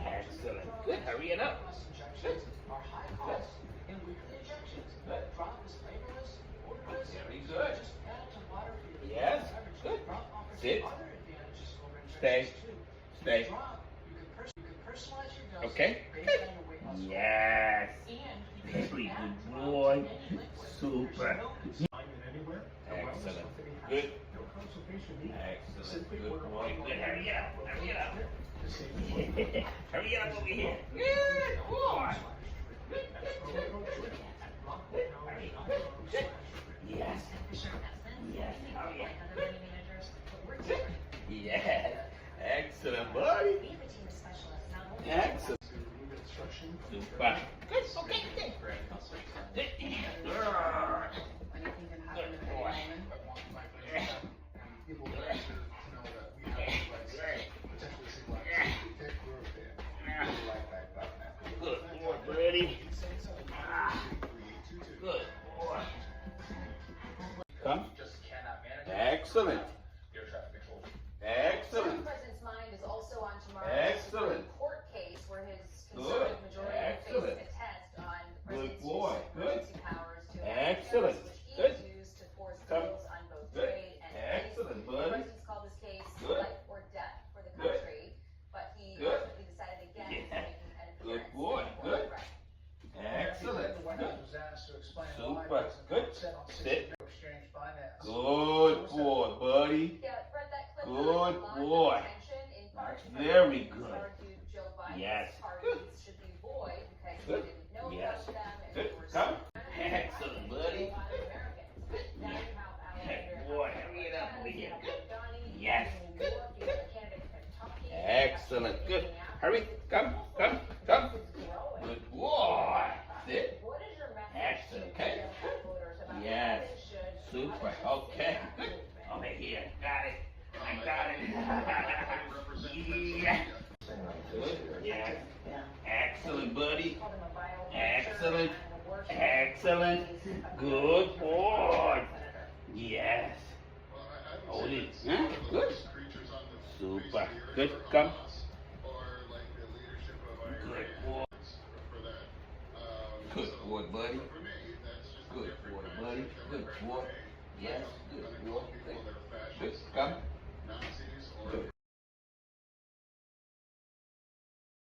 Excellent. Good. Hurry it up. Good. Good. Very good. Yes. Good. Sit. Stay. Stay. Okay. Good. Yes. Very good boy. Super. Excellent. Good. Excellent. Good boy. Good. Hurry up. Hurry it up. Hurry up over here. Good boy. Good. Yes. Yes. Hurry up. Yes. Excellent, buddy. Excellent. Super. Good. Okay. Good. Good. Good boy. Good boy, buddy. Good boy. Come. Excellent. Excellent. The president's mind is also on tomorrow's Excellent. court case where his Good. conservative majority will Excellent. face a test on the Good president's boy. use of Good. emergency powers to Excellent. which he Good. has used to force Come. deals on both Good. trade and Excellent, peace. The buddy. president's called this case Good. life or death for the Good. country, but he Good. ultimately decided against Yeah. making an Good appearance boy. in the Good. court. Excellent. The White Good. House was asked to explain why Super. President Good. Trump said on Sit. exchange finance. Good boy, buddy. Yeah, Brett, that clip Good got a lot of boy. attention, in part That's because very he's good. argued Joe Biden's Yes. parties should be void because Good. he didn't know Yes. about them and Good. they were Come. so Excellent, buddy. a lot of Americans. Now you have Good Alexander boy. Hurry it up over you here. have Good. Donnie, Yes. in New Good. York, you have a candidate in Kentucky, Excellent. Good. Hurry. Come. Come. Come. Good boy. Sit. What is your message Excellent. to Okay. Democrat voters about Yes. how they should Super. Okay. Good. Over here. Got it. I got it. Yeah. Good. Yes. Excellent, buddy. call them a biohazard Excellent. and the worst Excellent. Good boy. Yes. Odin. Huh? Good. Super. Good. Come. Good boy. Good boy, buddy. Good boy, buddy. Good boy. Yes. Good boy. Good. Come. Good